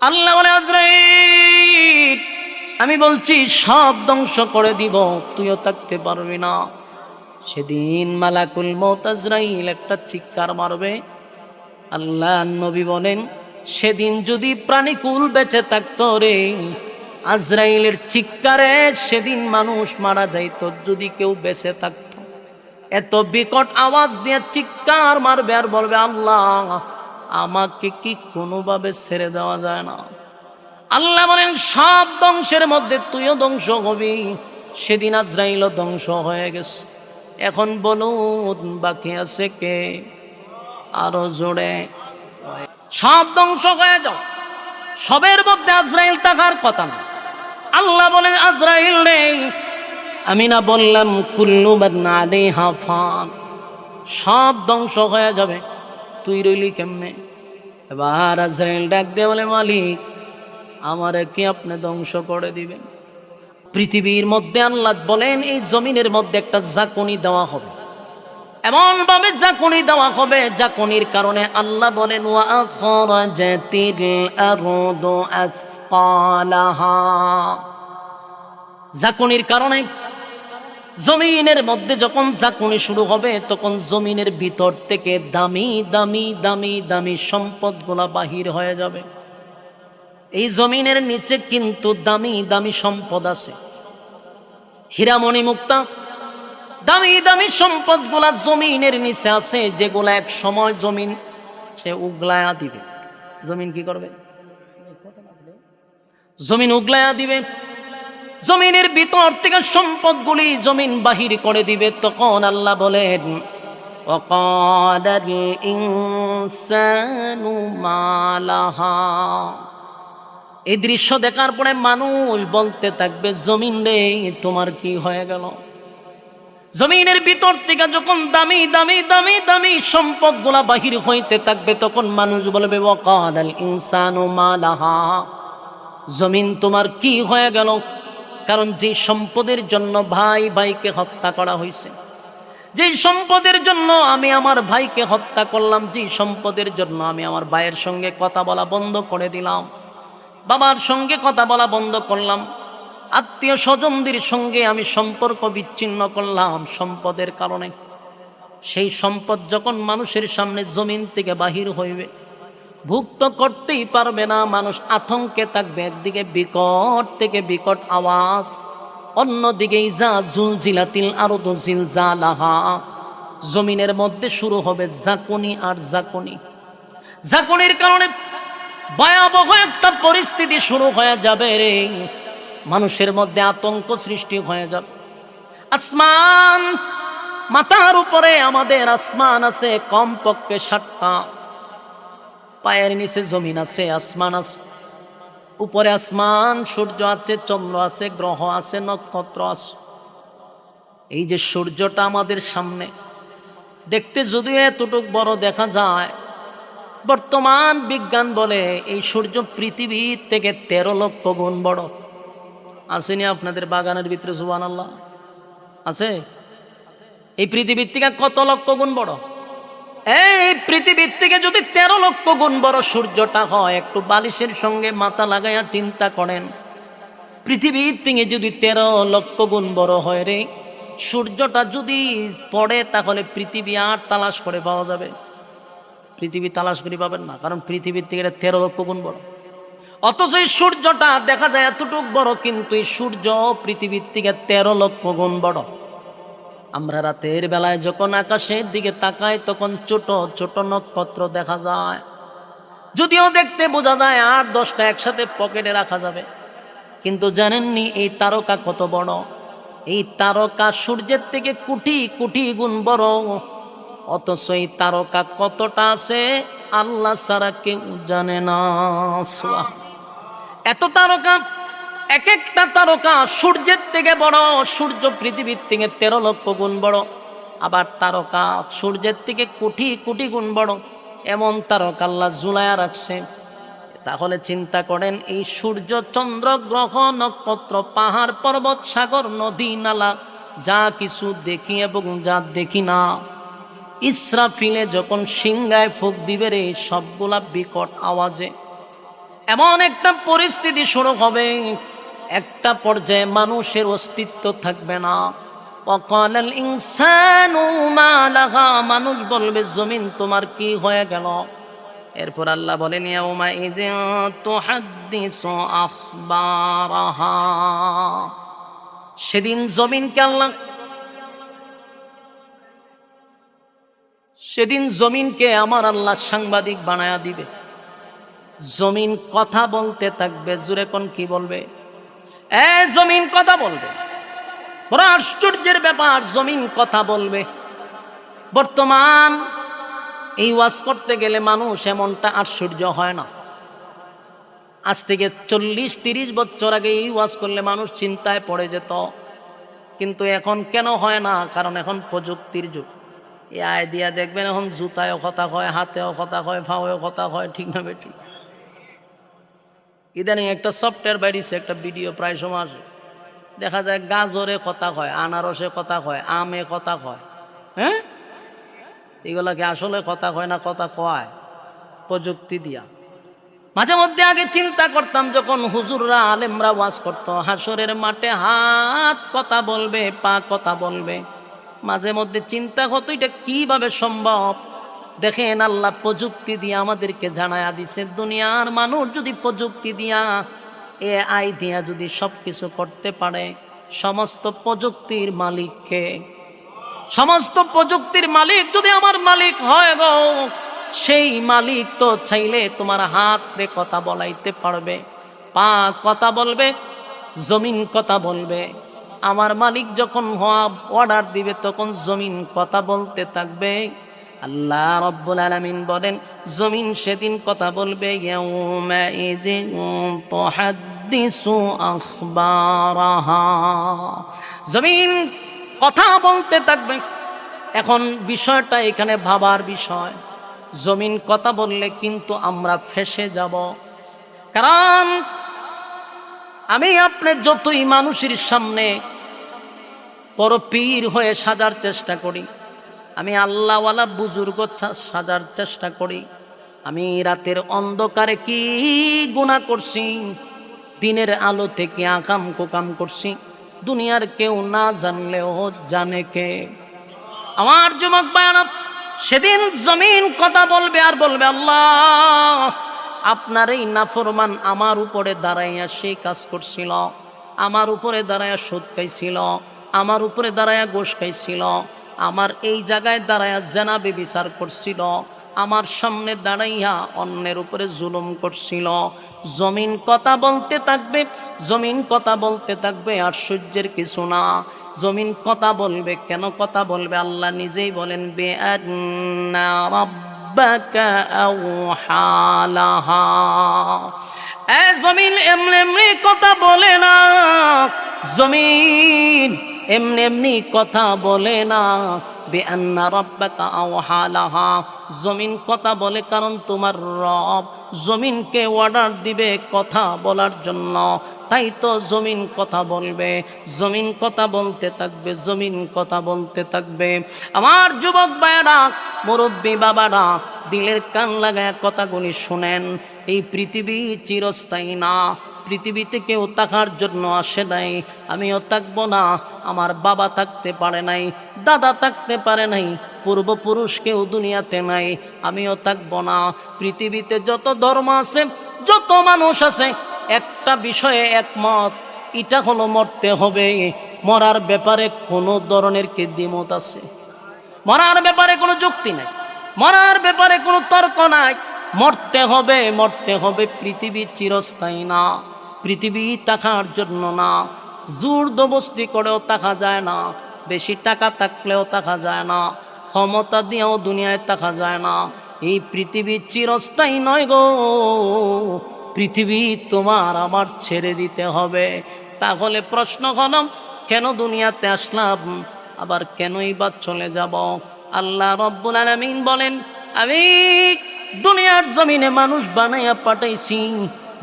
আল্লাহ বলে, আজরাইল আমি বলছি সব ধ্বংস করে দিব, তুইও থাকতে পারবি না। সেদিন মালাকুল মউত আজরাইল একটা চিৎকার মারবে। আল্লাহ নবী বলেন, সেদিন যদি প্রাণীকুল বেঁচে থাকতো রে, আজরাইলের চিৎকারে সেদিন মানুষ মারা যাইত। যদি কেউ বেঁচে থাকতো, এত বিকট আওয়াজ দিয়ে চিৎকার মারবে আর বলবে, আল্লাহ আমাকে কি কোনোভাবে ছেড়ে দেওয়া যায় না? আল্লাহ বলেন, সব ধ্বংসের মধ্যে তুইও ধ্বংস হবি। সেদিন আজরাইলও ধ্বংস হয়ে গেছে। এখন বলুন বাকি আছে কে? আরো জোরে। সব ধ্বংস হয়ে যাও, সবের মধ্যে আজরাইল থাকার কথা না। আল্লাহ বলেন, আজরাইল রে, আমি না বললাম কুল্লু মান আলাইহা ফান, সব ধ্বংস হয়ে যাবে, তুই রইলি কেমনে? এবার আজরাইল ডাক দিয়ে বলে, মালিক আমারে কি আপনি ধ্বংস করে দিবেন? পৃথিবীর মধ্যে আল্লাহ বলেন, এই জমিনের মধ্যে একটা জাকুনি দেওয়া হবে, এমন ভাবে জাকুনি দেওয়া হবে, জাকুনির কারণে আল্লাহ বলেন, ওয়া আখরাজাতিল আরদু আসকালাহা, জাকুনির কারণে জমিনের মধ্যে যখন জাকুনি শুরু হবে, তখন জমিনের ভিতর থেকে দামি দামি দামি দামি সম্পদগুলা বাহির হয়ে যাবে। এই জমিনের নিচে কিন্তু দামি দামি সম্পদ আছে, হীরামণি মুক্তা, দামি দামি সম্পদগুলা জমিনের নিচে আছে, যেগুলা এক সময় জমিন সে উগলায়া দিবে। জমিন কি করবে? জমিন উগলায়া দিবে। জমিনের ভিতর থেকে সম্পদগুলি জমিন বাহির করে দিবে। তখন আল্লাহ বলেন, ওয়াকাদাল ইনসানু মা লাহা, এই দৃশ্য দেখার পরে মানুষ বলতে থাকবে, জমিন রে তোমার কি হয়ে গেল? জমিনের ভিতর থেকে যখন দামি দামি দামি দামি সম্পদগুলা বাহির হইতে থাকবে, তখন মানুষ বলবে, ওয়াকাদাল ইনসানু মা লাহা, জমিন তোমার কি হয়ে গেল? কারণ যে সম্পদের জন্য ভাই ভাইকে হত্যা করা হয়েছে, যে সম্পদের জন্য আমি আমার ভাইকে হত্যা করলাম, যে সম্পদের জন্য আমি আমার ভাইয়ের সঙ্গে কথা বলা বন্ধ করে দিলাম, বাবার সঙ্গে কথা বলা বন্ধ করলাম, আত্মীয় স্বজনদের সঙ্গে আমি সম্পর্ক বিচ্ছিন্ন করলাম সম্পদের কারণে, সেই সম্পদ যখন মানুষের সামনে জমিন থেকে বাহির হইবে, ভুক্ত করতেই পারবে না, মানুষ আতঙ্কে থাকবে। একদিকে বিকট থেকে বিকট আওয়াজ, অন্যদিকে ইজা জুলজিলাতিল আরদু জিলজালাহা, জমিনের মধ্যে শুরু হবে জাকুনি আর জাকুনি। জাকুনির কারণে ভয়াবহ একটা পরিস্থিতি শুরু হয়ে যাবে রে, মানুষের মধ্যে আতঙ্ক সৃষ্টি হয়ে যাবে। আসমান, মাথার উপরে আমাদের আসমান আছে কমপক্ষে 7টা, পায়ের নিচে জমিন আছে, আসমান আছে, উপরে আসমান, সূর্য আছে, চন্দ্র আছে, গ্রহ আছে, নক্ষত্র আছে। এই যে সূর্যটা আমাদের সামনে, দেখতে যদিও এতটুক বড় দেখা যায়, বর্তমান বিজ্ঞান বলে এই সূর্য পৃথিবীর থেকে 13 লক্ষ গুণ বড়। আসেনি আপনাদের বাগানের ভিতরে? সুবহানাল্লাহ, আছে? এই পৃথিবীর থেকে কত লক্ষ গুণ বড়? এই পৃথিবীর থেকে যদি 13 লক্ষ গুণ বড় সূর্যটা হয়, একটু বালিশের সঙ্গে মাথা লাগাইয়া চিন্তা করেন, পৃথিবীর থেকে যদি 13 লক্ষ গুণ বড় হয় রে, সূর্যটা যদি পড়ে, তাহলে পৃথিবী আর তালাশ করে পাওয়া যাবে? পৃথিবী তালাশ করে পাবেন না, কারণ পৃথিবীর থেকে 13 লক্ষ গুণ বড়। অথচ এই সূর্যটা দেখা যায় এতটুক বড়, কিন্তু এই সূর্য পৃথিবীর থেকে 13 লক্ষ গুণ বড়। আমরা রাতের বেলায় যখন আকাশের দিকে তাকাই, তখন ছোট ছোট নক্ষত্র দেখা যায়, যদিও দেখতে বোঝা যায় 8-10টা একসাথে পকেটে রাখা যাবে। কিন্তু জানেননি এই তারকা কত বড়? এই তারকা সূর্যের থেকে কোটি কোটি গুণ বড়। অথচ এই তারকা কতটা আছে আল্লাহ ছাড়া কেউ জানে না। এত তারকা, এক একটা তারকা সূর্যের থেকে বড়। সূর্য পৃথিবীর থেকে 13 লক্ষ গুণ বড়, আবার তারকা সূর্যের থেকে কোটি কোটি গুণ বড়। এমন তারকা আল্লাহ ঝুলায়া রাখছে। তাহলে চিন্তা করেন, এই সূর্য, চন্দ্র, গ্রহ, নক্ষত্র, পাহাড়, পর্বত, সাগর, নদী, নালা, যা কিছু দেখি এবং যা দেখি না, ইসরাফিলে যখন সিংহায় ফুঁক দিবে রে, সবগুলা বিকট আওয়াজে এমন একটা পরিস্থিতি শুরু হবে, একটা পর্যায়ে মানুষের অস্তিত্ব থাকবে না। ওয়াকালাল ইনসানু মা লাহা, মানুষ বলবে জমিন তোমার কি হয়ে গেল। এরপর আল্লাহ বলেন ইয়াউমা ইযিন তুহাদ্দিসু আখবারাহা, সেদিন জমিনকে আমার আল্লাহ সাংবাদিক বানায়া দিবে। জমিন কথা বলতে থাকবে। জুরে কোন কি বলবে? জমিন কথা বলবে। বড় আশ্চর্যের ব্যাপার, জমিন কথা বলবে। বর্তমান এই ওয়াজ করতে গেলে মানুষ এমনটা আশ্চর্য হয় না। আজ থেকে 40-30 বছর আগে এই ওয়াজ করলে মানুষ চিন্তায় পড়ে যেত, কিন্তু এখন কেন হয় না? কারণ এখন প্রযুক্তির যুগ। এই আয় দিয়া দেখবেন এখন জুতায়ও কথা হয়, হাতেও কথা হয়, ফাওয়েও কথা হয়, ঠিক না বেঠিক? ইদানিং একটা সফটওয়্যার বাইরেছে, একটা ভিডিও প্রায় সময় আসে, দেখা যায় গাজরে কথা হয়, আনারসে কথা হয়, আমে কথা হয়। হ্যাঁ, এগুলা কি আসলে কথা হয় না কথা কয় প্রযুক্তি দিয়া? মাঝে মধ্যে আগে চিন্তা করতাম, যখন হুজুররা আলেমরা ওয়াজ করতো, হাসরের মাঠে হাত কথা বলবে, পা কথা বলবে, মাঝে মধ্যে চিন্তা হতো এটা কিভাবে সম্ভব। দেখেন আল্লাহ প্রযুক্তি দিয়ে আমাদেরকে জানায়া দিছে, দুনিয়ার মানুষ যদি প্রযুক্তি দিয়া AI দিয়া যদি সব কিছু করতে পারে, সমস্ত প্রযুক্তির মালিককে, সমস্ত প্রযুক্তির মালিক যদি আমার মালিক হয় গো, সেই মালিক তো চাইলে তোমার হাতে কথা বলাইতে পারবে, পা কথা বলবে, জমিন কথা বলবে। আমার মালিক যখন অর্ডার দিবে তখন জমিন কথা বলতে থাকবে। আল্লাহ রাব্বুল আলামিন বলেন জমিন সেদিন কথা বলবে, ইয়াউমা ইযিন তুহাদ্দিসু আখবারাহা, জমিন কথা বলতে থাকবে। এখন বিষয়টা এখানে ভাবার বিষয়, জমিন কথা বললে কিন্তু আমরা ফেঁসে যাব। কারণ আমি আপনি যতই মানুষের সামনে বড় পীর হয়ে সাজার চেষ্টা করি, আমি আল্লাহওয়ালা বুজুর্গ সাজার চেষ্টা করি, আমি রাতের অন্ধকারে কি গুনাহ করছি, দিনের আলো থেকে আকাম কোকাম করছি, দুনিয়ার কেউ না জানলেও জানে কে? আমার যুবক ভাইরা, সেদিন জমিন কথা বলবে আর বলবে, আল্লাহ আপনার এই নাফরমান আমার উপরে দাঁড়াইয়া সেই কাজ করছিল, আমার উপরে দাঁড়াইয়া সুদ খাইছিল, আমার উপরে দাঁড়াইয়া গোশ খাইছিল, আমার এই জায়গায় দাঁড়াইয়া জেনা ব্যভিচার করছিল, আমার সামনে দাঁড়াইয়া অন্যের উপরে জুলুম করছিল। জমিন কথা বলতে থাকবে, জমিন কথা বলতে থাকবে। আশ্চর্যের কিছু না, জমিন কথা বলবে। কেন কথা বলবে? আল্লাহ নিজেই বলেন, বিআন্না রাব্বাকা আওহা লাহা। জমিন এমনি এমনি কথা বলে না, জমিন এমনি এমনি কথা বলে না। বিআন্না রাব্বাকা আওহা লাহা, জমিন কথা বলে কারণ তোমার রব জমিনকে অর্ডার দিবে কথা বলার জন্য, তাই তো জমিন কথা বলবে। জমিন কথা বলতে থাকবে, জমিন কথা বলতে থাকবে। আমার যুবক ভাইয়েরা, মুরব্বী বাবারা, দিলের কান লাগায় কথাগুলি শুনেন। এই পৃথিবী চিরস্থায়ী না, পৃথিবীতে কেউ থাকার জন্য আসে নাই, আমিও থাকবো না। আমার বাবা থাকতে পারে নাই, দাদা থাকতে পারে নাই, পূর্বপুরুষ কেউ দুনিয়াতে নাই, আমিও থাকবো না। পৃথিবীতে যত ধর্ম আছে, যত মানুষ আছে, একটা বিষয়ে একমত, এটা হলো মরতে হবে। মরার ব্যাপারে কোনো ধরনের কি দ্বিমত আছে? মরার ব্যাপারে কোনো যুক্তি নাই, মরার ব্যাপারে কোনো তর্ক নাই। মরতে হবে, মরতে হবে। পৃথিবী চিরস্থায়ী না, পৃথিবী থাকার জন্য না। জোর জবরদস্তি করেও থাকা যায় না, বেশি টাকা থাকলেও থাকা যায় না, ক্ষমতা দিয়েও দুনিয়ায় থাকা যায় না। এই পৃথিবী চিরস্থায়ী নয় গো, পৃথিবী তোমার আমার ছেড়ে দিতে হবে। তাহলে প্রশ্ন হলো, কেন দুনিয়াতে আসলাম, আবার কেনই বা চলে যাব? আল্লাহ রাব্বুল আলামিন বলেন, আমি দুনিয়ার জমিনে মানুষ বানাইয়া পাঠাইছি,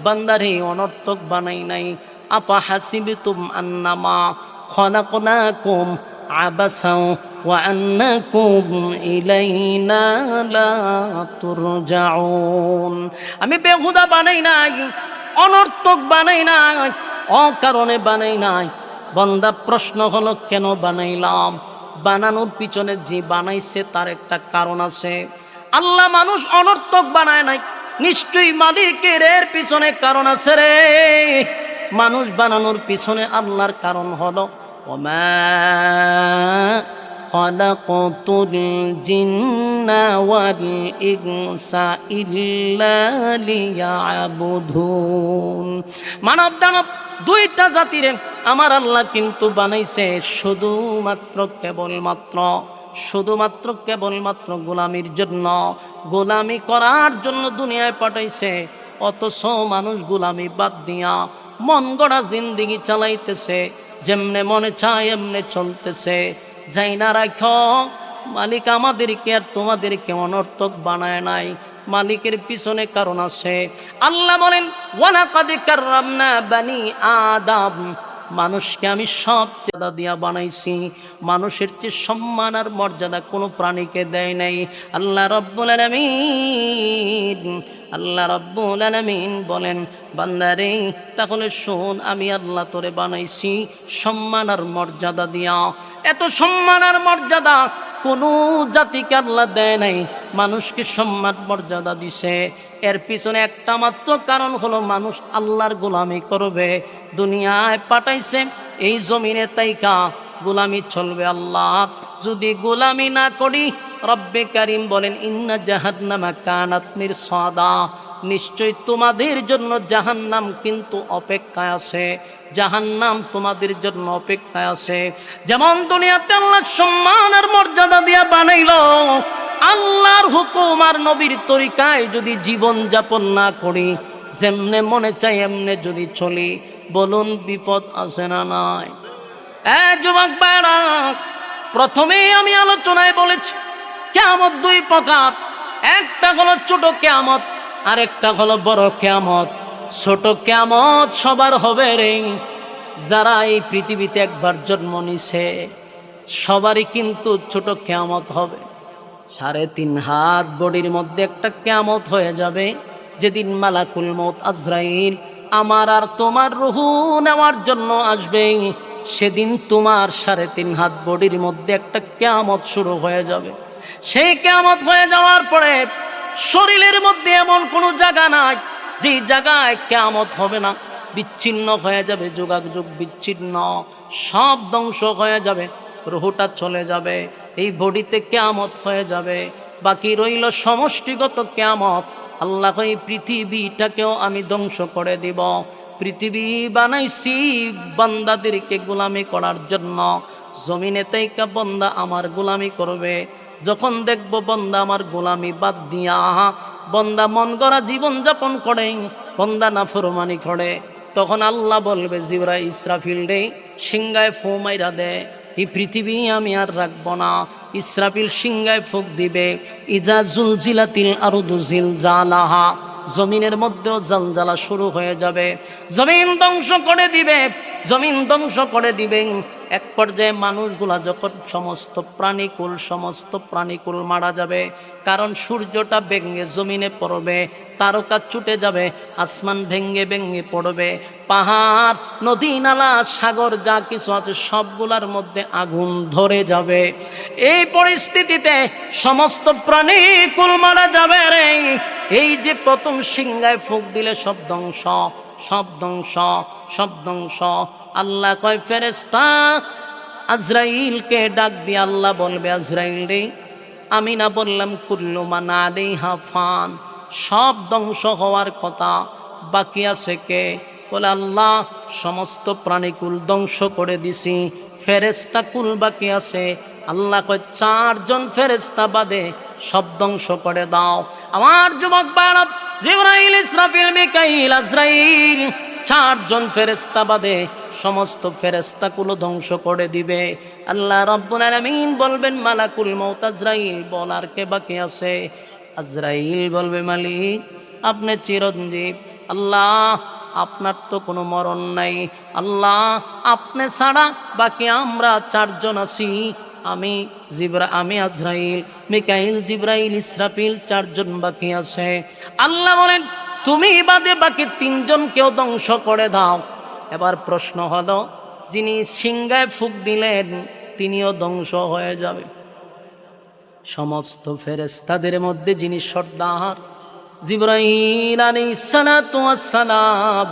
বান্দারে অনর্থক বানাই নাই। আপা হাসিবতুম আন্নামা খলাকনাকুম আবাসা ওয়া আন্নাকুম ইলাইনা লা তুরজাউন। আমি বেহুদা বানাই নাই, অনর্থক বানাই নাই, অকারণে বানাই নাই। বান্দা প্রশ্ন হলো কেন বানাইলাম? বানানোর পিছনে যে বানাইছে তার একটা কারণ আছে। আল্লাহ মানুষ অনর্থক বানায় নাই, নিশ্চয়ই মালিকের এর পিছনে কারণ আছে রে। মানুষ বানানোর পিছনে আল্লাহর কারণ হলো ওমা খালাকাতুল জিন্না ওয়াল ইনসা ইল্লা লিয়াবুদুন। মানব দানব দুইটা জাতিরে আমার আল্লাহ কিন্তু বানাইছে শুধুমাত্র গোলামির জন্য, গোলামি করার জন্য দুনিয়ায় পাঠাইছে। অথচ মানুষ গোলামি বাদ দিয়া মন গড়া জিন্দিগি চালাইতেছে, যেমনে মনে চায় এমনে চলতেছে। যাই না রাখ, মালিক আমাদেরকে আর তোমাদেরকে অনর্থক বানায় নাই, মালিকের পিছনে কারণ আছে। আল্লাহ বলেন ওয়ালাকাদ কাররামনা বানি আদম, মানুষকে আমি সব মর্যাদা দিয়া বানাইছি, মানুষের চেয়ে সম্মান আর মর্যাদা কোনো প্রাণীকে দেয় নাই। আল্লাহ রাব্বুল আলামিন বলেন বান্দারে তাহলে শোন, আমি আল্লাহ তোরে বানাইছি সম্মান আর মর্যাদা দিয়া। এত সম্মান আর মর্যাদা কোনো জাতিকে আল্লাহ দেয় নাই, মানুষকে সম্মান মর্যাদা দিছে। এর পিছনে একটা মাত্র কারণ হলো মানুষ আল্লাহর গোলামি করবে। দুনিয়ায় পাঠাইছে এই জমিনে তাইকা গোলামি চলবে আল্লাহ। যদি গোলামি না করি, রব্বে কারিম বলেন ইন্না জাহান্নামা কানাত মিরসাদা, নিশ্চয় তোমাদের জন্য জাহান্নাম কিন্তু অপেক্ষায় আছে, জাহান্নাম তোমাদের জন্য অপেক্ষায় আছে। যেমন দুনিয়াতে আল্লাহ সম্মান আর মর্যাদা দিয়া বানাইলো, আল্লাহর হুকুম আর নবীর তরিকায় যদি জীবন যাপন না করি, যেমনে মনে চাই এমনে যদি চলি, বলুন বিপদ আছে না নাই? যুবক ভাইরা, প্রথমেই আমি আলোচনায় বলেছি কিয়ামত দুই প্রকার, একটা হলো ছোট কিয়ামত আর একটা হলো বড় কিয়ামত। ছোট কিয়ামত সবার হবে রে, যারা এই পৃথিবীতে একবার জন্ম নিছে সবারই কিন্তু ছোট কিয়ামত হবে। 3.5 হাত বডির মধ্যে একটা কিয়ামত হয়ে যাবে, যেদিন মালাকুল মউত আজরাইল আমার আর তোমার রূহ নেওয়ার জন্য আসবে। সেদিন তোমার 3.5 হাত বডির মধ্যে একটা কিয়ামত শুরু হয়ে যাবে। সেই কিয়ামত হয়ে যাওয়ার পরে শরীরের মধ্যে এমন কোনো জায়গা নাই যে জায়গায় কিয়ামত হবে না। বিচ্ছিন্ন হয়ে যাবে, যোগাযোগ বিচ্ছিন্ন, সব ধ্বংস হয়ে যাবে, রূহটা চলে যাবে, এই বডিতে কিয়ামত হয়ে যাবে। বাকি রইল সমষ্টিগত কিয়ামত। আল্লাহ এই পৃথিবীটাকেও আমি ধ্বংস করে দিব। পৃথিবী বানাইছি বান্দাদেরকে গোলামি করার জন্য, জমিনে তাইকা বান্দা আমার গোলামি করবে। যখন দেখব বান্দা আমার গোলামি বাদ দিয়া বান্দা মন গড়া জীবন যাপন করে, বান্দা নাফরমানি করে, তখন আল্লাহ বলবে জিবরাইল ইসরাফিল রে সিংহায় ফু মাইরা দে, এই পৃথিবী আমি আর রাখবো না। ইসরাফিল সিংহায় ফুক দিবে, ইজা জুলজিলাতিল আরদু জিলজালাহা, জমিনের মধ্যেও জালজালা শুরু হয়ে যাবে, জমিন ধ্বংস করে দিবে, জমিন ধ্বংস করে দিবেন। এক পর্যায়ে মানুষগুলা যখন সমস্ত প্রাণীকুল মারা যাবে, কারণ সূর্যটা ভেঙে জমিনে পড়বে, তারকা ছুটে যাবে, আসমান ভেঙে ভেঙে পড়বে, পাহাড় নদী নালা সাগর যা কিছু আছে সবগুলার মধ্যে আগুন ধরে যাবে। এই পরিস্থিতিতে সমস্ত প্রাণীকুল মারা যাবে রে। এই যে প্রথম সিংহায় ফুঁক দিলে সব ধ্বংস, সব ধ্বংস, সব ধ্বংস। আল্লাহ কয় ফেরেশতা আজরাইলকে ডাক দিয়ে আল্লাহ বলবে আজরাইল রে, আমি না বললাম কুল্লু মান আলাইহা ফান, সব ধ্বংস হওয়ার কথা, বাকি আছে কে? বলে আল্লাহ সমস্ত প্রাণীকুল ধ্বংস করে দিছি, ফেরেশতা কুল বাকি আছে। আল্লাহ কয় 4 জন ফেরেশতা বাদে সব ধ্বংস করে দাও। আমার যুবক ভাইরা, জিবরাইল ইসরাফিল মিকাইল আজরাইল 4 জন ফেরেশতা বাদে সমস্ত ফেরেশতাগুলো ধ্বংস করে দিবে। আল্লাহ রাব্বুল আলামিন বলবেন মালাকুল মউত আজরাইল বল আর কে বাকি আছে? আজরাইল বলবে মালিক আপনি চিরঞ্জীব, আল্লাহ আপনার তো কোনো মরণ নাই। আল্লাহ আপনি ছাড়া বাকি আমরা চারজন আছি, আমি আজরাইল, মিকাইল, জিব্রাইল, ইসরাফিল, চারজন বাকি আছে। আল্লাহ বলেন তুমি বাদে বাকি তিনজনকেও ধ্বংস করে দাও। এবার প্রশ্ন হলো, যিনি সিংহায় ফুঁক দিলেন তিনিও ধ্বংস হয়ে যাবে। সমস্ত ফেরেশতাদের মধ্যে যিনি সর্দার জিবরাইল আলাইহিস সালাতু ওয়াস সালাম,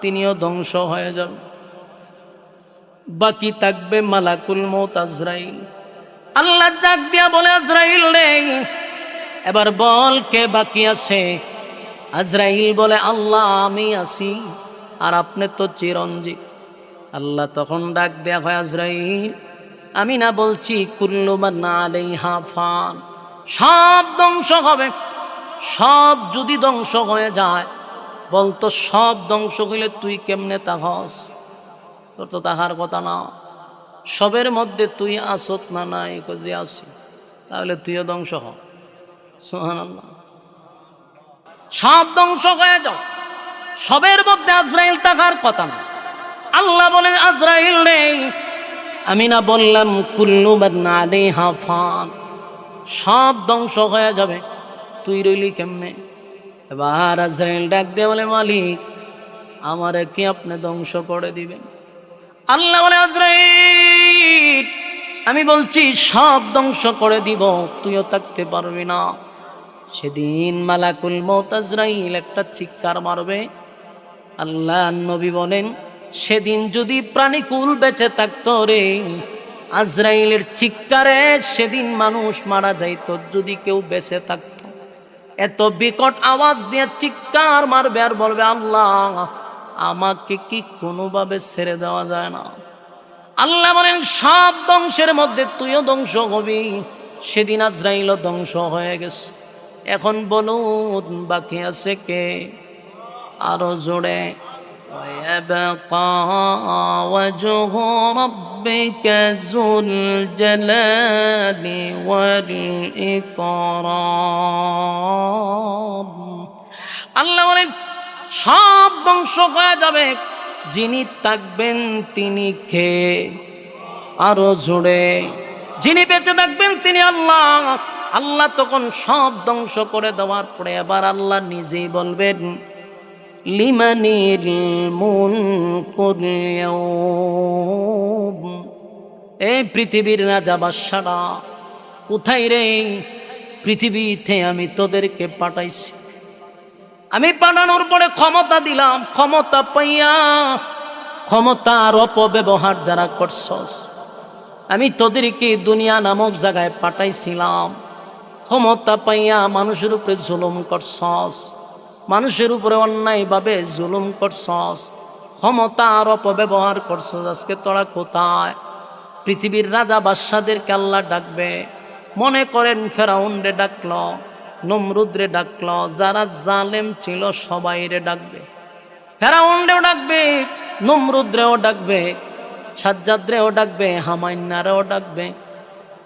তিনিও ধ্বংস হয়ে যাবে। বাকি থাকবে মালাকুল মউত আজরাইল। আল্লাহ ডাক দিয়া বলে, আজরাইল রে এবার বল কে বাকি আছে? আজরাইল বলে, আল্লাহ আমি আছি, আর আপনি তো চিরঞ্জীব। আল্লাহ তখন ডাক দেয়া হয়, আজরাইল আমি না বলছি কুল্লু মান আলাইহা ফান, সব ধ্বংস হবে। সব যদি ধ্বংস হয়ে যায়, বলতো সব ধ্বংস হইলে তুই কেমনে তাহস? তোর তো তাহার কথা না। সবের মধ্যে তুই আসত না, নাই যে আসি, তাহলে তুইও ধ্বংস হ। সুবহানাল্লাহ। সব ধ্বংস হয়ে যাও, সবের মধ্যে আজরাইল থাকার কথা না। আল্লাহ বলেন, আজরাইল রে আমি না বললাম কুল্লু মান আলাইহা ফান, সব ধ্বংস হয়ে যাবে, তুই রইলি কেমনে? এবার আজরাইল ডাক দিয়ে বলে, মালিক আমারে কি আপনি ধ্বংস করে দিবেন? আল্লাহ বলে, আজরাইল আমি বলছি সব ধ্বংস করে দিব, তুইও থাকতে পারবি না। সেদিন মালাকুল মউত আজরাইল একটা চিৎকার মারবে। আল্লাহ নবী বলেন, সেদিন যদি প্রাণীকুল বেঁচে থাকতো রে, আজরাইলের চিৎকারে সেদিন মানুষ মারা যাইত। যদি কেউ বেঁচে থাকতো, এত বিকট আওয়াজ দিয়ে চিৎকার মারবে আর বলবে, আল্লাহ আমাকে কি কোনোভাবে ছেড়ে দেওয়া যায় না? আল্লাহ বলেন, সব ধ্বংসের মধ্যে তুইও ধ্বংস হবি। সেদিন আজরাইলও ধ্বংস হয়ে গেছে। এখন বলুন বাকি আছে কে? আরো জোরে, ويبقى وجه ربك ذو الجلال والإكرام। আল্লাহ বলেন সব ধ্বংস হয়ে যাবে, যিনি থাকবেন তিনি কে? আরো জোরে, যিনি বেঁচে থাকবেন তিনি আল্লাহ। আল্লাহ তখন সব ধ্বংস করে দেওয়ার পরে এবার আল্লাহ নিজেই বলবেন, লিমানিল মুলকুল ইয়াউম, এই পৃথিবীর রাজা বাদশারা কোথায় রে? পৃথিবীতে আমি তোদেরকে পাঠাইছি, আমি পাঠানোর পরে ক্ষমতা দিলাম, ক্ষমতা পাইয়া ক্ষমতার অপব্যবহার যারা করছস, আমি তোদেরকে দুনিয়া নামক জায়গায় পাঠাইছিলাম। ক্ষমতা পাইয়া মানুষের উপরে জুলুম করছস, মানুষের উপরে অন্যায়ভাবে জুলুম করছস, ক্ষমতার অপব্যবহার করছস। আজকে তোরা কোথায়? পৃথিবীর রাজা বাদশাদেরকে আল্লাহ ডাকবে। মনে করেন ফেরাউনরে ডাকল, নমরুদরে ডাকল, যারা জালেম ছিল সবাইরে ডাকবে। ফেরাউনরেও ডাকবে, নমরুদরেও ডাকবে, সাজ্জাদরেও ডাকবে, হামাইন্নারেও ডাকবে,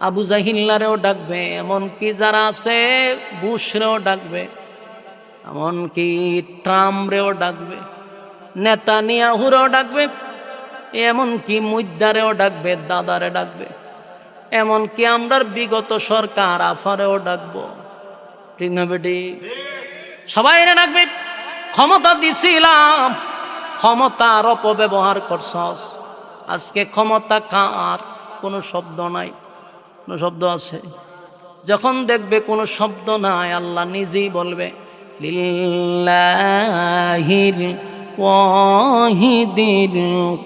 আবু জাহিল্লারেও ডাকবে, এমনকি যারা আছে বুশরেও ডাকবে, এমনকি ট্রাম্পরেও ডাকবে, নেতানিয়াহুরেও ডাকবে, এমনকি মুদ্দারেও ডাকবে, দাদারে ডাকবে, এমনকি আমরার বিগত সরকার আফারেও ডাকবো। ঠিক না বেটি? সবাইরে ডাকবে। ক্ষমতা দিছিলাম, ক্ষমতার অপব্যবহার করছস। আজকে ক্ষমতা কার? কোনো শব্দ নাই। কোনো শব্দ আছে? যখন দেখবে কোনো শব্দ নাই, আল্লাহ নিজেই বলবে, লিল্লাহিল ওয়াহিদিল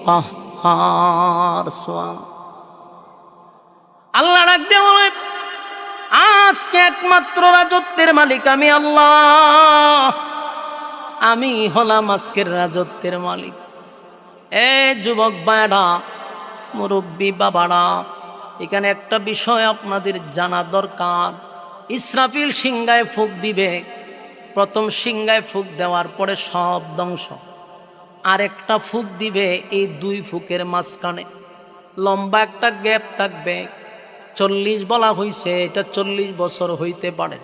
কাহ্হার। আল্লাহ ডাক দিয়ে বলে, আজকে একমাত্র রাজত্বের মালিক আমি আল্লাহ, আমি হলাম আজকের রাজত্বের মালিক। এ যুবক ভাইরা, মুরব্বী বাবারা, এখানে একটা বিষয় আপনাদের জানা দরকার। ইসরাফিল সিংহায় ফুঁক দিবে। প্রথম সিংহায় ফুঁক দেওয়ার পরে সব ধ্বংস। আর একটা ফুঁক দিবে, এই দুই ফুঁকের মাঝখানে লম্বা একটা গ্যাপ থাকবে। 40 বলা হয়েছে, এটা 40 বছর হইতে পারে,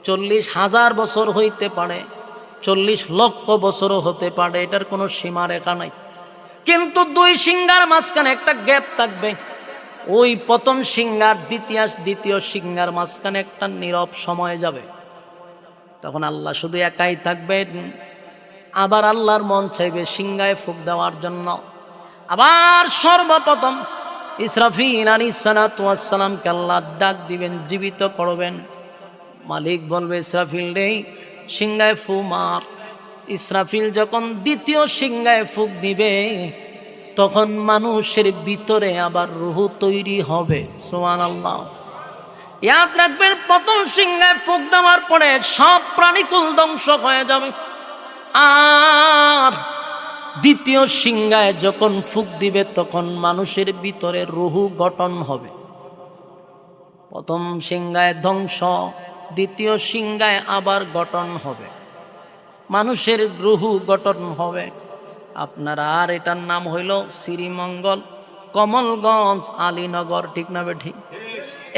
40,000 বছর হইতে পারে, 40 লক্ষ বছরও হতে পারে, এটার কোনো সীমা রেখা নাই। কিন্তু দুই সিংহার মাঝখানে একটা গ্যাপ থাকবে। ওই প্রথম সিংহার দ্বিতীয় সিংহার মাঝখানে একটা নীরব সময় যাবে। তখন আল্লাহ শুধু একাই থাকবেন। আবার আল্লাহর মন চাইবে সিংহায় ফুঁক দেওয়ার জন্য। আবার সর্বপ্রথম ইসরাফিল আলাইহিস সালাতু ওয়াস সালামকে আল্লাহ ডাক দিবেন, জীবিত করবেন। মালিক বলবে, ইসরাফিল রে, সিংহায় ফু মার। ইসরাফিল যখন দ্বিতীয় সিংহায় ফুঁক দিবে, তখন মানুষের ভিতরে আবার রূহ তৈরি হবে। সুবহানাল্লাহ। ইয়াদ রাখবেন, প্রথম সিংহায় ফুঁক দেওয়ার পরে সব প্রাণীকুল ধ্বংস হয়ে যাবে। আর দ্বিতীয় সিংহায় যখন ফুঁক দিবে, তখন মানুষের ভিতরে রূহ গঠন হবে। প্রথম সিংহায় ধ্বংস, দ্বিতীয় সিংহায় আবার গঠন হবে, মানুষের রূহ গঠন হবে। আপনার আর এটার নাম হইল শ্রীমঙ্গল, কমলগঞ্জ, আলীনগর। ঠিক না বেঠিক?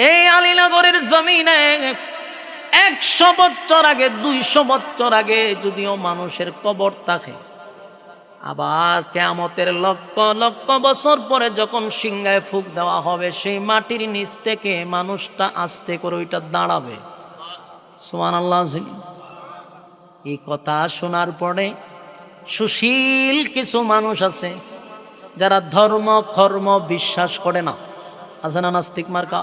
এই আলীনগরের জমিনে 100 বছর আগে, 200 বছর আগে যদিও মানুষের কবর থাকে, আবার কিয়ামতের লক্ষ লক্ষ বছর পরে যখন সিংহায় ফুঁক দেওয়া হবে, সেই মাটির নিচ থেকে মানুষটা আস্তে করে ওইটা দাঁড়াবে। সুবহানাল্লাহ। এই কথা শোনার পরে সুশীল কিছু মানুষ আছে যারা ধর্ম কর্ম বিশ্বাস করে না। আছে না নাস্তিক মার্কা?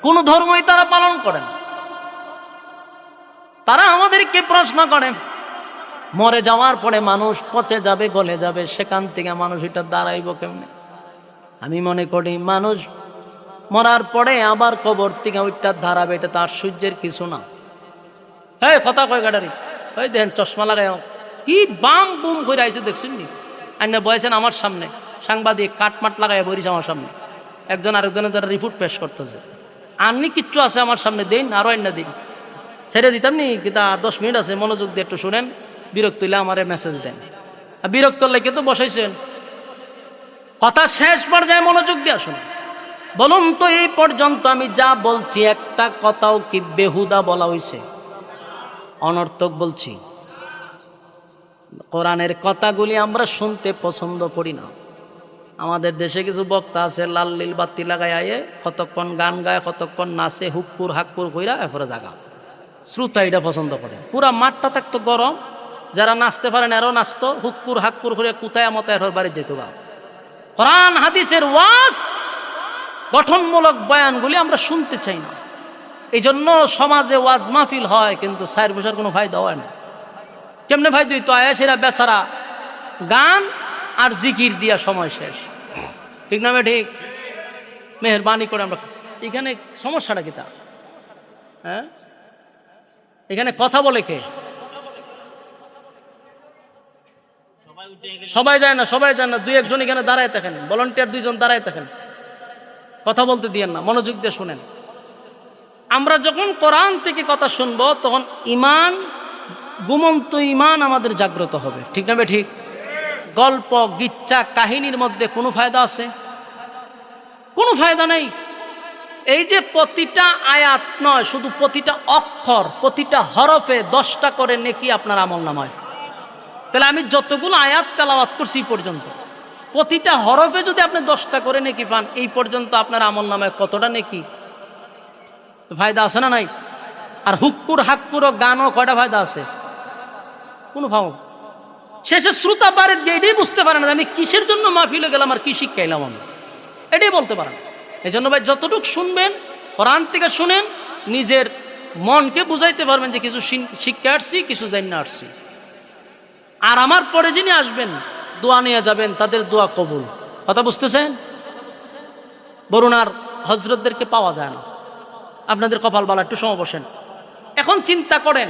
কোন ধর্মই তারা পালন করে না। তারা আমাদেরকে প্রশ্ন করে, মরে যাওয়ার পরে মানুষ পচে যাবে, গলে যাবে, সেখান থেকে মানুষ এটা দাঁড়াইব কেমনে? আমি মনে করি মানুষ মরার পরে আবার কবর থেকে ওইটা দাঁড়াবে, এটা তো আশ্চর্যের কিছু না। হ্যাঁ, কথা কয় গাড়ি, ওই দেখেন চশমা লাগাই কি বাম বুম করে আইছে, দেখছেন নি? আইনে বয়েছেন আমার সামনে, সাংবাদিক কাটমাট লাগাই বইছে আমার সামনে, একজন আরেকজনের দ্বারা রিপোর্ট পেশ করতেছে। আননি কিচ্ছু আছে আমার সামনে, দিন আরো আইনা দিন, ছেড়ে দিতাম নি। কিন্তু 10 মিনিট আছে, মনোযোগ দিয়ে একটু শুনেন। বিরক্ত হইলে আমারে মেসেজ দেন। বিরক্ত লেগে তো বসাইছেন, কথা শেষ পর্যায়ে মনোযোগ দিয়ে শুনুন। বলুন তো, এই পর্যন্ত আমি যা বলছি একটা কথাও কি বেহুদা বলা হয়েছে? অনর্থক বলছি? কোরআনের কথাগুলি আমরা শুনতে পছন্দ করি না। আমাদের দেশে কিছু বক্তা আছে, লাল লীল বাতি লাগায় আয়ে কতক্ষণ গান গায়, কতক্ষণ নাচে, হুক্কুর হাক্কুর কইরা এরপরে জাগা। শ্রোতা এটা পছন্দ করে। পুরা মাঠটা থাকতো গরম, যারা নাচতে পারেন এরও নাচতো, হুক্কুর হাক্কুর করে কুতায় মতো এর বাড়ি যেত গা। কোরআন হাদিসের ওয়াজ, গঠনমূলক বয়ানগুলি আমরা শুনতে চাই না। এই জন্য সমাজে ওয়াজ মাহফিল হয়, কিন্তু 4 বছর কোনো ফায়দা হয় না। কেমনে ফায়দা হইতো? আয়াসেরা বেচারা গান আর জিকির দিয়া সময় শেষ। ঠিক না ঠিক? মেহরবানি করে আমরা, এখানে সমস্যাটা কি তা? হ্যাঁ, এখানে কথা বলে কে? সবাই যায় না, সবাই যায় না, 2-1 জন এখানে দাঁড়ায় থাকেন, ভলান্টিয়ার 2 জন দাঁড়ায় থাকেন, কথা বলতে দিয়েন না, মনোযোগ দিয়ে শুনেন। আমরা যখন কোরআন থেকে কথা শুনবো, তখন ইমান, ঘুমন্ত ইমান আমাদের জাগ্রত হবে। ঠিক না ঠিক? গল্প গিচ্ছা কাহিনীর মধ্যে কোনো ফায়দা আছে? কোনো ফায়দা নেই। এই যে প্রতিটা আয়াত নয়, শুধু প্রতিটা অক্ষর, প্রতিটা হরফে 10টা করে নেকি আপনার আমলনামায়। তাহলে আমি যতগুলো আয়াত তেলাওয়াত করছি পর্যন্ত, প্রতিটা হরফে যদি আপনি 10টা করে নেকি পান, এই পর্যন্ত আপনার আমলনামায় কতটা নেকি? ফায়দা আছে না নাই? আর হুক্কুর হাক্কুর ও গানও কয়টা ফায়দা আছে? কোনো ভাব। শেষে শ্রোতা বাড়ির গিয়ে এটাই বুঝতে পারে না আমি কিসের জন্য মাহফিলে গেলাম আর কি শিক্ষা এলাম, আমি এটাই বলতে পারেন। এই জন্য ভাই, যতটুকু শুনবেন কোরআন থেকে শুনেন, নিজের মনকে বুঝাইতে পারবেন যে কিছু শিক্ষা আসছি, কিছু জানি না আসছি। আর আমার পরে যিনি আসবেন, দোয়া নিয়ে যাবেন, তাদের দোয়া কবুল। কথা বুঝতেছেন? বরুণ আর হজরতদেরকে পাওয়া যায় না। আপনাদের কপাল বালা, একটু সময় বসেন। এখন চিন্তা করেন,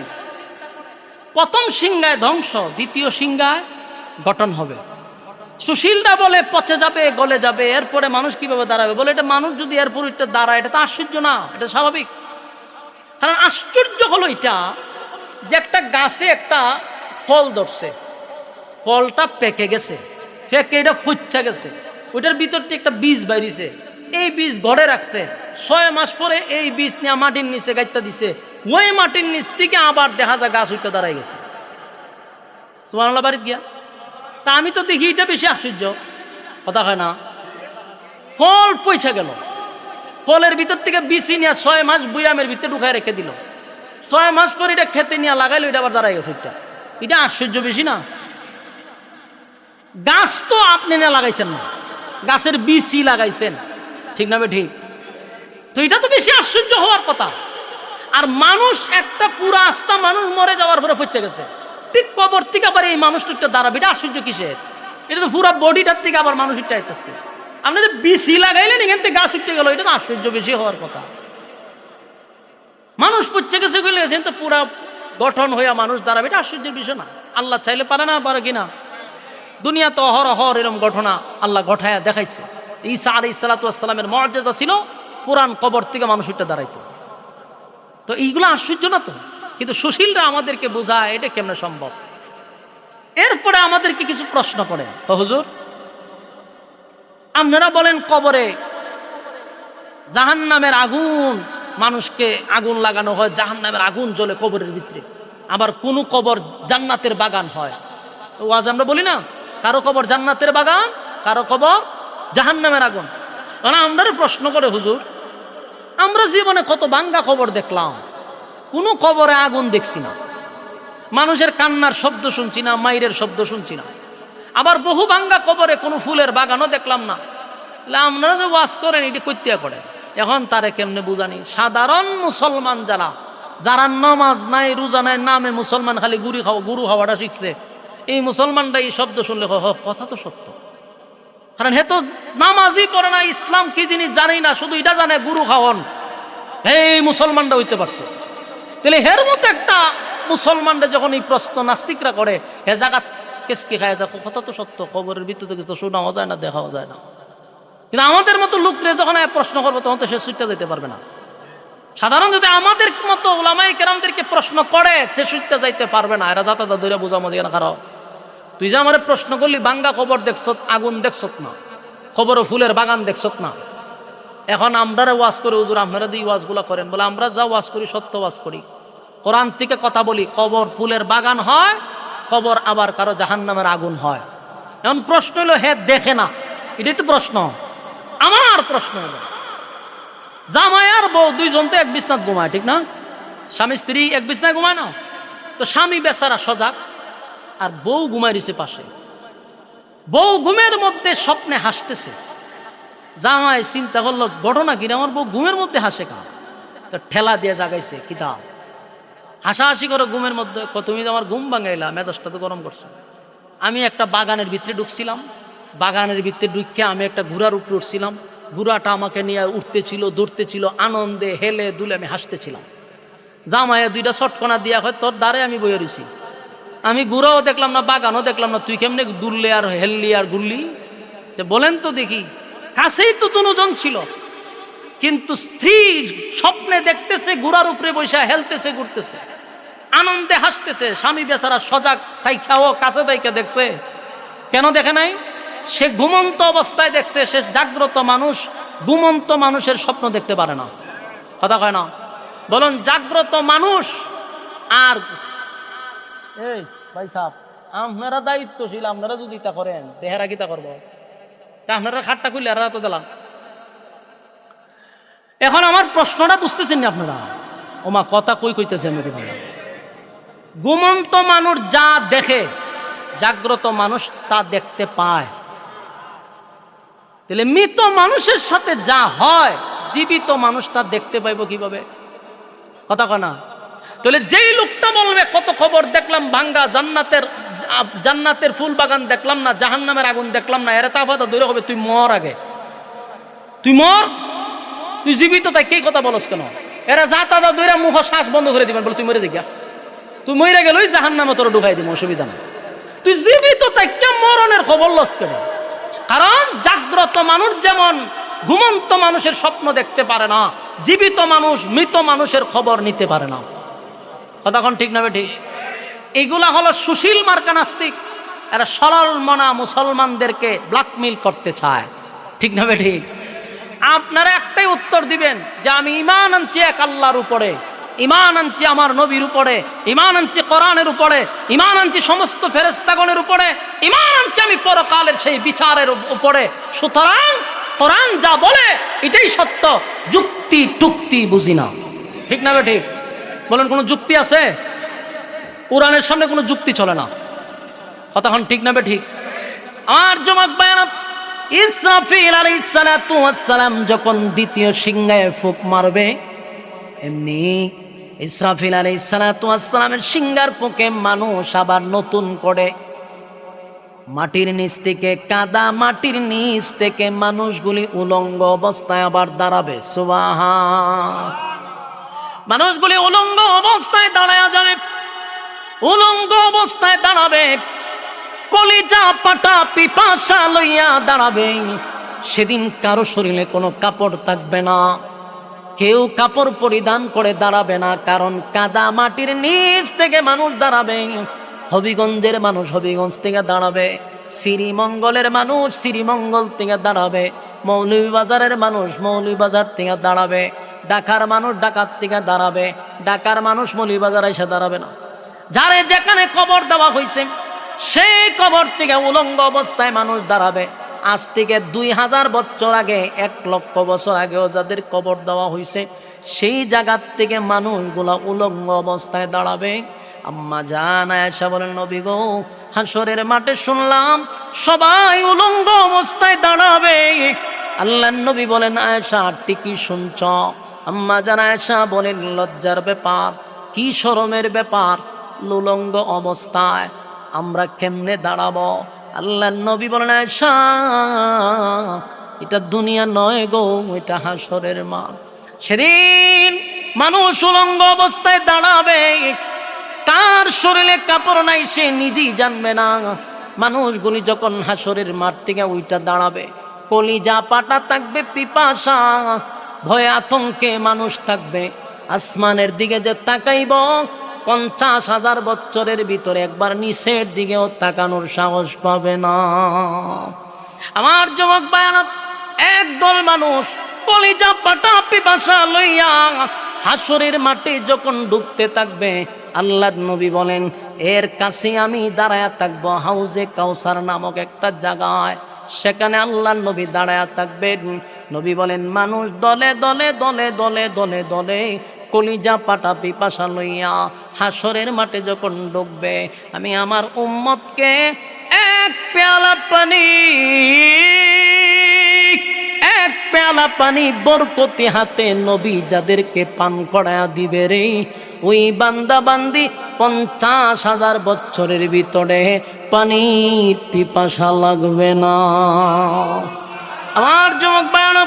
প্রথম সিংহায় ধ্বংস, দ্বিতীয় সিংহায় গঠন হবে। সুশীলরা বলে পচে যাবে, গলে যাবে, এরপরে মানুষ কিভাবে দাঁড়াবে? বলে এটা মানুষ যদি এরপর এটা দাঁড়ায়, এটা তো আশ্চর্য না, এটা স্বাভাবিক। কারণ আশ্চর্য হলো এটা যে একটা গাছে একটা ফল ধরছে, ফলটা পেকে গেছে, পেকে এটা ফুচ্ছা গেছে, ওইটার ভিতর থেকে একটা বীজ বাইরিছে, এই বীজ ঘরে রাখছে, 6 মাস পরে এই বীজ নিয়ে মাটির নিচে গাইতে দিছে, ওই মাটির নিচ থেকে আবার দেখা যায় গাছ উঠতে দাঁড়াই গেছে। তোমার বাড়িতে গিয়া। তা আমি তো দেখি এটা বেশি আশ্চর্য, কথা হয় না। ফল পয়সা গেল, ফলের ভিতর থেকে বিচি নিয়ে 6 মাস বুয়ামের ভিতরে ঢুকায় রেখে দিল। 6 মাস পর এটা খেতে নিয়ে লাগাইলো, এটা আবার দাঁড়াই গেছে। এটা আশ্চর্য বেশি না? গাছ তো আপনি না লাগাইছেন না, গাছের বিচি লাগাইছেন, ঠিক না? ঠিক। তো এটা তো বেশি আশ্চর্য হওয়ার কথা। আর মানুষ একটা পুরা আস্থা মানুষ মরে যাওয়ার পরে পচে গেছে, ঠিক কবর থেকে আবার এই মানুষটা দাঁড়াবে, এটা আশ্চর্য কিসের? এটা তো পুরা বডিটার থেকে আবার মানুষ উঠতে আসতেছে। আপনি যে বিচি লাগাইলেন এখান থেকে গাছ উঠতে গেল, এটা তো আশ্চর্য বেশি হওয়ার কথা। মানুষ পচে গেছে গেলে তো পুরা গঠন হইয়া মানুষ দাঁড়াবে, এটা আশ্চর্যের বিষয় না? আল্লাহ চাইলে পারে না? পারে কিনা? দুনিয়া তো অহরহ এরকম ঘটনা আল্লাহ ঘটায়া দেখাইছে। ঈসা আলাইহিস সালাতু ওয়াস সালামের মুআজিজা ছিল পুরান কবর থেকে মানুষ উঠে দাঁড়াইতো। তো এইগুলো আশ্চর্য না তো? কিন্তু সুশীলরা আমাদেরকে বোঝায় এটা কেমনে সম্ভব। এরপরে আমাদেরকে কিছু প্রশ্ন করে, হুজুর আপনারা বলেন কবরে জাহান্নামের আগুন, মানুষকে আগুন লাগানো হয়, জাহান্নামের আগুন জ্বলে কবরের ভিতরে, আবার কোন কবর জান্নাতের বাগান হয়। ওয়াজ আমরা বলি না, কারো কবর জান্নাতের বাগান, কারো কবর জাহান্নামের আগুন। আমরা প্রশ্ন করে, হুজুর আমরা জীবনে কত ভাঙ্গা কবর দেখলাম, কোনো কবরে আগুন দেখছি না, মানুষের কান্নার শব্দ শুনছি না, মাইরের শব্দ শুনছি না, আবার বহু ভাঙ্গা কবরে কোনো ফুলের বাগানও দেখলাম না। আপনারা যে ওয়াজ করেন এটি করতে করেন, এখন তারে কেমনে বুঝানি? সাধারণ মুসলমান যারা নামাজ নাই রোজা নাই, নামে মুসলমান, খালি গুরু খাওয়াটা শিখছে, এই মুসলমানরা এই শব্দ শুনলে কথা তো সত্য। কারণ হে তো নামাজই পড়ে না, ইসলাম কি জিনিস জানেই না, শুধু এটা জানে গুরু খাওয়ান, এই মুসলমানরা হইতে পারছে। তাহলে হের মতো একটা মুসলমানরা যখন এই প্রশ্ন নাস্তিকরা করে, হে জায়গা কেসকে খায়, দেখো কথা তো সত্য, খবরের ভিতরে কিছু শোনাও যায় না, দেখাও যায় না। কিন্তু আমাদের মতো লোকরে যখন প্রশ্ন করবো তখন তো সে সুইটা যেতে পারবে না। সাধারণ যদি আমাদের মতো ওলামায়ে কেরামদেরকে প্রশ্ন করে, সে সুইটা যাইতে পারবে না। এরা যাতা ধরে বোঝামো যে না, খারাপ তুই যে আমার প্রশ্ন করলি, ভাঙ্গা কবর দেখছত, আগুন দেখছত না, খবর ফুলের বাগান দেখছত না, এখন আমরা ওয়াজ করে, হুজুর আপনারা দিয়ে ওয়াজগুলা করেন, বলে আমরা যা ওয়াজ করি সত্য ওয়াজ করি, কোরআন থেকে কথা বলি। কবর ফুলের বাগান হয়, কবর আবার কারো জাহান্নামের আগুন হয়। এখন প্রশ্ন হলো, হে দেখে না, এটাই তো প্রশ্ন। আমার প্রশ্ন হলো, জামাই আর বউ দুইজন তো এক বিছনাত ঘুমায়, ঠিক না? স্বামী স্ত্রী এক বিছনায় ঘুমায় না? তো স্বামী বেচারা সজাগ, আর বউ ঘুমায় রয়েছে পাশে। বউ ঘুমের মধ্যে স্বপ্নে হাসতেছে। জামাই চিন্তা করলো, ঘটনা কি, আমার বউ ঘুমের মধ্যে হাসে কা? তো ঠেলা দিয়ে জাগাইছে, কিতাব হাসাহাসি করো ঘুমের মধ্যে। তুমি তো আমার ঘুম ভাঙাইলা, মেজাজটা তো গরম করছো। আমি একটা বাগানের ভিতরে ঢুকছিলাম, বাগানের ভিতরে ঢুকে আমি একটা ঘোড়ার উপরে উঠছিলাম, ঘোড়াটা আমাকে নিয়ে উঠতেছিল, দৌড়তেছিল, আনন্দে হেলে দুলে আমি হাসতেছিলাম। জামাইয়া দুইটা চটকনা দিয়া হয়, তোর দ্বারে আমি বইয়ে রয়েছি, আমি ঘোড়াও দেখলাম না, বাগানও দেখলাম না, তুই কেমনে দুললি আর হেললি আর গুললি? যে বলেন তো দেখি। কাছেই তো দুজন ছিল, কিন্তু স্ত্রী স্বপ্নে দেখতেছে ঘোড়ার উপরে বসে হেলতেছে, ঘুরতেছে, আনন্দে হাসতেছে। স্বামী বেচারা সজাগ তাই খাও কাছে তাইকে দেখছে। কেন দেখে নাই? সে ঘুমন্ত অবস্থায় দেখছে। সে জাগ্রত মানুষ ঘুমন্ত মানুষের স্বপ্ন দেখতে পারে না, কথা কয় না? বলুন, জাগ্রত মানুষ আর এই ভাই সাহেব, আপনারা দায়িত্বশীল, আপনারা যদি তা করেন দেহেরা কি তা করবো? আপনারা খাটটা খুললে আর তো দিলাম। এখন আমার প্রশ্নটা বুঝতেছেন না আপনারা? ওমা কথা কইতেছেন নাকি? ঘুমন্ত মানুষ যা দেখে, জাগ্রত মানুষ তা দেখতে পায়। তাহলে মৃত মানুষের সাথে যা হয়, জীবিত মানুষ তা দেখতে পাইব কিভাবে? কথা কয় না? তাহলে যেই লোকটা বলবে কত খবর দেখলাম ভাঙ্গা, জান্নাতের ফুল বাগান দেখলাম না, জাহান্নামের আগুন দেখলাম না, এরা তা কথা দূরে হবে। তুই মর আগে, তুই মর, তুই জীবিত তাই কে কথা বলস কেন? এরা যা তা দূরে মুখ শ্বাস বন্ধ করে দিবেন, বলে তুই মরে যা, তুই মরে গেল ওই জাহান্নামে তোর ঢুকাই দিব, অসুবিধা নেই। তুই জীবিত তাই কে মরণের খবর লস কেন? কারণ জাগ্রত মানুষ যেমন ঘুমন্ত মানুষের স্বপ্ন দেখতে পারে না, জীবিত মানুষ মৃত মানুষের খবর নিতে পারে না। কথা কোন ঠিক না ঠিক? এইগুলা হলো সুশীল মার্কা নাস্তিক। এরা সরল মনা মুসলমানদেরকে ব্ল্যাকমেইল করতে চায়, ঠিক না ঠিক? আপনারা একটাই উত্তর দিবেন যে আমি ঈমান আনছি এক আল্লাহর উপরে, ঈমান আনছি আমার নবীর উপরে, ঈমান আনছি কোরআনের উপরে, ঈমান আনছি সমস্ত ফেরেশতাগণের উপরে, ঈমান আনছি আমি পরকালের সেই বিচারের উপরে। সুতরাং কোরআন যা বলে এটাই সত্য, যুক্তি টুক্তি বুঝি না। ঠিক না ঠিক? বলেন, কোনো যুক্তি আছে? কোরআনের সামনে কোনো যুক্তি চলে না। কথা হন ঠিক না ঠিক? আমার জমাক বায়ান, ইসরাফিল আলাইহিস সালাতু ওয়াস সালাম যখন দ্বিতীয় সিংহায় ফুঁক মারবে, এমনি ইসরাফিল আলাইহিস সালাতু ওয়াস সালামের সিংহার ফুঁকে মানুষ আবার নতুন করে মাটির নিচ থেকে, কাদা মাটির নিচ থেকে মানুষগুলি উলঙ্গ অবস্থায় আবার দাঁড়াবে। সুবহান। মানুষগুলি উলঙ্গ অবস্থায় দাঁড়ায় যাবে, উলঙ্গ অবস্থায় দাঁড়াবে, কলিজা পাটা পিপাসা লইয়া দাঁড়াবে। সেদিন কারো শরীরে কোনো কাপড় থাকবে না, কেউ কাপড় পরিধান করে দাঁড়াবে না, কারণ কাদা মাটির নিচ থেকে মানুষ দাঁড়াবে। হবিগঞ্জের মানুষ হবিগঞ্জ থেকে দাঁড়াবে, শ্রীমঙ্গলের মানুষ শ্রীমঙ্গল থেকে দাঁড়াবে, মৌলভীবাজারের মানুষ মৌলভীবাজার থেকে দাঁড়াবে, ঢাকার মানুষ ঢাকার থেকে দাঁড়াবে, ঢাকার মানুষ মৌলভীবাজার এসে দাঁড়াবে না। যারে যেখানে কবর দেওয়া হয়েছে সেই কবর থেকে উলঙ্গ অবস্থায় মানুষ দাঁড়াবে। আজ থেকে 2000 বছর আগে, 1 লক্ষ বছর আগেও যাদের কবর দেওয়া হয়েছে সেই জায়গার থেকে মানুষগুলা উলঙ্গ অবস্থায় দাঁড়াবে। আম্মা জান আয়েশা বলেন, নবী গো, হাসরের মাঠে শুনলাম সবাই উলঙ্গ অবস্থায় দাঁড়াবে। আল্লাহর নবী বলেন, আয়েশা ঠিকই শুনছ। আম্মা জান আয়েশা বলেন, লজ্জার ব্যাপার, কি শরমের ব্যাপার, উলঙ্গ অবস্থায় আমরা কেমনে দাঁড়াবো? আল্লাহর নবী বলেন, আয়েশা এটা দুনিয়া নয় গো, এটা হাসরের মাঠ। সেদিন মানুষ উলঙ্গ অবস্থায় দাঁড়াবে, তার শরীরে কাপড় নাই সে নিজেই জানবে না। মানুষগুলি যখন হাসরের মাঠ থেকে উইটা দাঁড়াবে, কলিজা পাটা থাকবে পিপাসা, ভয়ে আতঙ্কে মানুষ থাকবে। আসমানের দিকে যে তাকাইব, 50,000 বছরের ভিতরে একবার নিচের দিকেও তাকানোর সাহস পাবে না। আমার যুবক ভাইরা, একদল মানুষ কলিজা পাটা পিপাসা লইয়া হাসরের মাঠে যখন ডুবতে থাকবে, আল্লাহর নবী বলেন, এর কাছে আমি দাঁড়ায়া থাকবো হাউজে কাউসার নামক একটা জায়গায়। সেখানে আল্লাহর নবী দাঁড়ায়া থাকবেন। নবী বলেন, মানুষ দলে দলে দলে দলে দলে দলে কলিজা পাটা পিপাসা লইয়া হাসরের মাঠে যখন ডুববে, আমি আমার উম্মতকে এক পেয়ালা পানি বরকতি হাতে নবী যাদেরকে পান করায়া দিবে রে, ওই বান্দা বান্দি 50,000 বছরের ভিতরে পানির পিপাসা লাগবে না। আমার যুবক ভাইরা,